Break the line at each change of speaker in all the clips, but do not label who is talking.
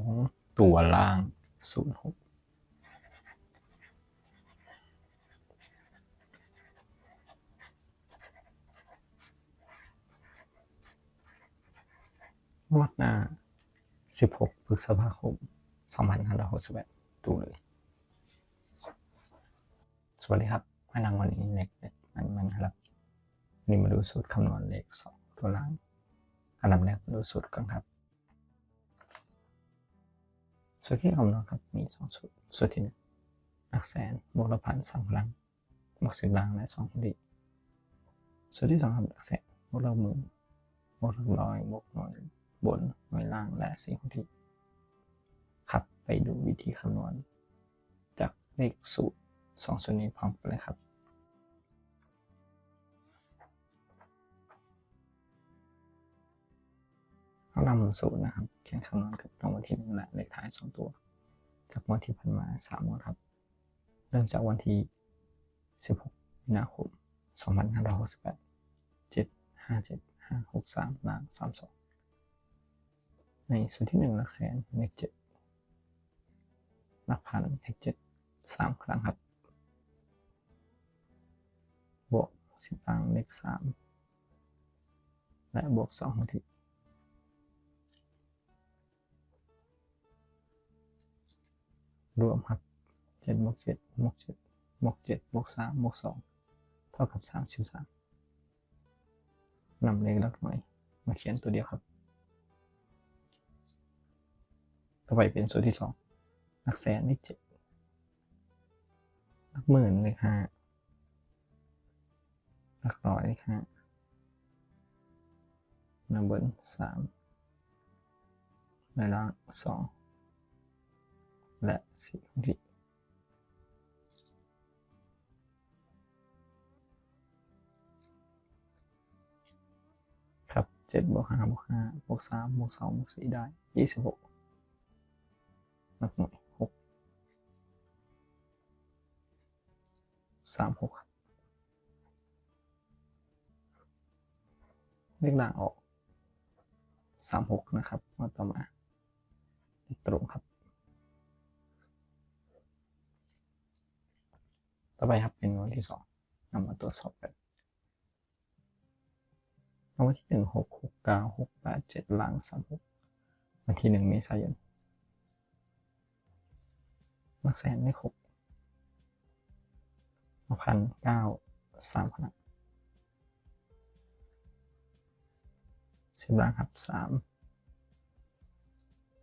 ของตัวล่าง06งวดหน้า16พฤษภาคม2568ดูเลยสวัสดีครับมานั่งวันนี้เล็กมันครับนี่มาดูสูตรคำนวณเลข2ตัวล่างอันดับแรกมาดูสูตรกันครับสูตรที่คำนวณครับมี2สูตรสูตรที่1หลักแสนบวกหลักพัน3พลังบวก10ล่างและ2คนดีสูตรที่2ครับหลักแสนบวกหลักหมื่นบวกหลักร้อยบวกหน่วยบนหน่วยล่างและ4คนดีครับไปดูวิธีคำนวณจากเลขสูตร2สูตรนี้พร้อมกันเลยครับเรานำสูตรนะครับเขียนคำนวณกับรางวัลที่1และเลขท้าย2ตัวจากงวดที่ผ่านมา3งวดครับเริ่มจากวันที่16มีนาคม2568 757 563ล่าง32ในสูตรที่1หลักแสนเลข7หลักพันเลข7 3ครั้งครับบวก10ล่างเลข3และบวก2ทันทีรวมครับ7บวก7บวก7บวก7บวก3บวก2เท่ากับ33นำเลขหลักหน่วยมาเขียนตัวเดียวครับต่อไปเป็นสูตรที่2หลักแสนเลข7หลักหมื่นเลข5หลักร้อยเลข5นำบน3ในล่าง2และ4คงที่ครับ7บวก5บวก5บวก3บวก2บวก4ได้26หลักหน่วย6 36ครับเลขล่างออก36นะครับมาต่อมาตรงครับต่อไปครับเป็นวันที่2นำมาตรวจสอบกันวันที่1 6 6 9 6 8 7ล่าง36วันที่1เมษายนหลักแสนเลข6 1,900 3คณะ10ล่างครับ3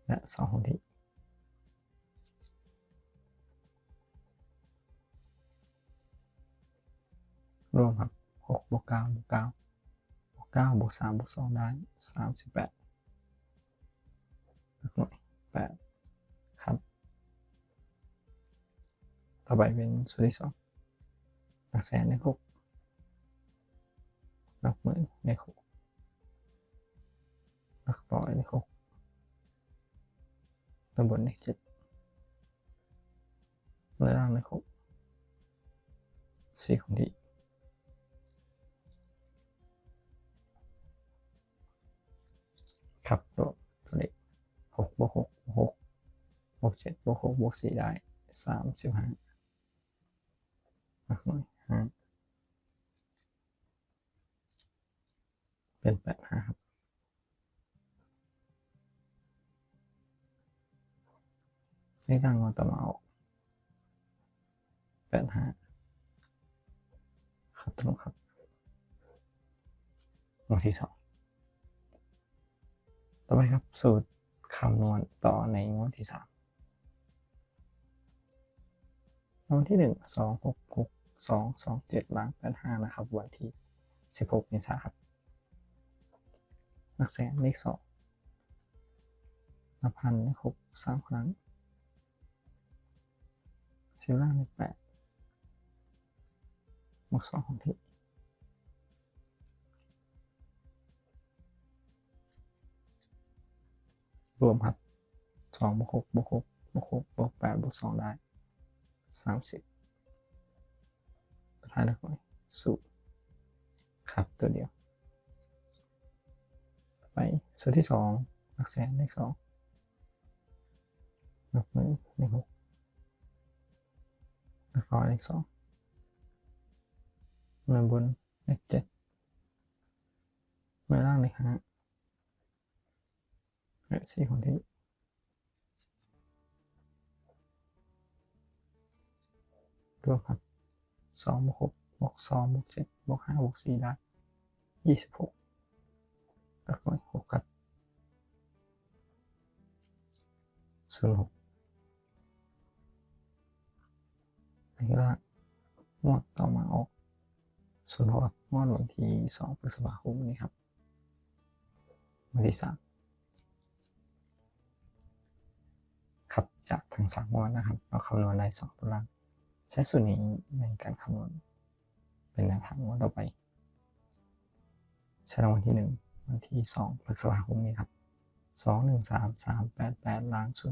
และ2คนที่รวมครับ6บวก9บวก9บวก9บวก3บวก2ได้38หลักหน่วย8ครับต่อไปเป็นสูตรที่2หลักแสนเลข6หลักหมื่นเลข6หลักร้อยเลข6ตำบลเลข7และล่างเลข6 4คงที่ครับตัวเลข6บวก6บวก6บวก7บวก6บวก4ได้35หลักหน่วย5เป็น85ครับเลขล่างงอต่อมาออก85ครับตรงครับวันที่2ต่อไปครับสูตรคำนวณต่อในงวดที่3รางวัลที่1 2 6 6 2 2 7ล่าง85นะครับวันที่16เมษายนครับหลักแสนเลข2หลักพันเลข6 3ครั้ง10ล่างเลข8บวก2ของที่รวมครับ2บวก6บวก6บวก6บวก8บวก2ได้30ท้ายหลักหน่วย0ครับตัวเดียวไปสูตรที่2หลักแสนเลข2 หลักหมื่นเลขหกหลักร้อยเลขสองหน่วยบนเลขเจ็ดหน่วยล่างเลขห้าและสี่ของที่รวมครับ2+6+2+7+5+4ได้26หลักหน่วย6ครับ06เลขล่างงวดต่อมาออก06งวดวันที่2พฤษภาคมนี้ครับวันที่3ครับจากทั้ง3งวดนะครับเราคำนวณได้2ตัวล่างใช้สูตรนี้ในการคำนวณเป็นแนวทางงวดต่อไปใช้รางวัลที่1วันที่2พฤษภาคมนี้ครับ213388ล้าน06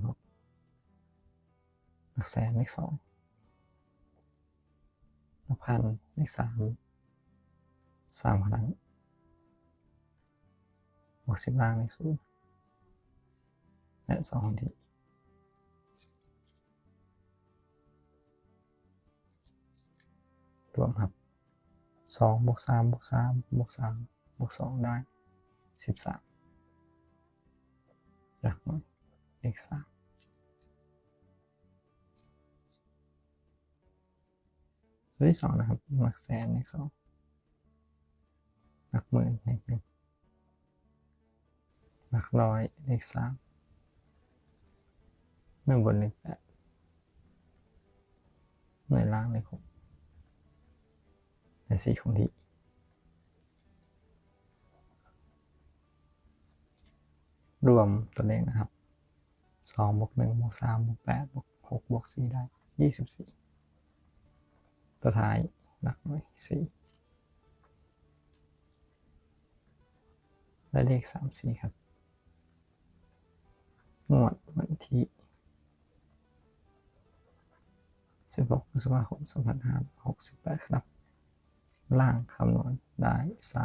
หลักแสนเลข2หลักพันเลข3 3 ครั้ง60ล่างเลข0และ2ที่รวมครับ2+3+3+3+2ได้13หลักหน่วยเลข3ตัวที่2นะครับหลักแสนเลข2หลักหมื่นเลข1หลักร้อยเลข3หน่วยบนเลข8หน่วยล่างเลข6และ4ของที่รวมตัวเลขนะครับ2+1+3+8+6+4ได้24ตัวท้ายหลักหน่วย4และเลข34ครับงวดวันที่16พฤษภาคม2568ครับล่างคำนวณได้3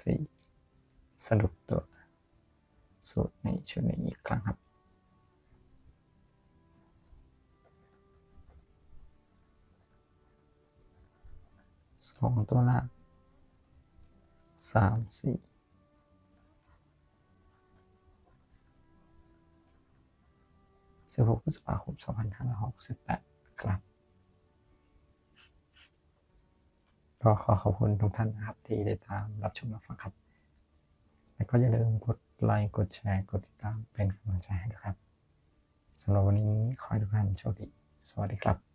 4สรุปตัวสูตรในชุดนี้อีกครั้งครับ2ตัวล่าง3 4 16พฤษภาคม2568ครับก็ขอขอบคุณทุกท่านนะครับที่ได้ตามรับชมรับฟังครับและก็อย่าลืมกดไลค์กดแชร์กดติดตามเป็นกำลังใจให้ด้วยครับสำหรับวันนี้ขอให้ทุกท่านโชคดีสวัสดีครับ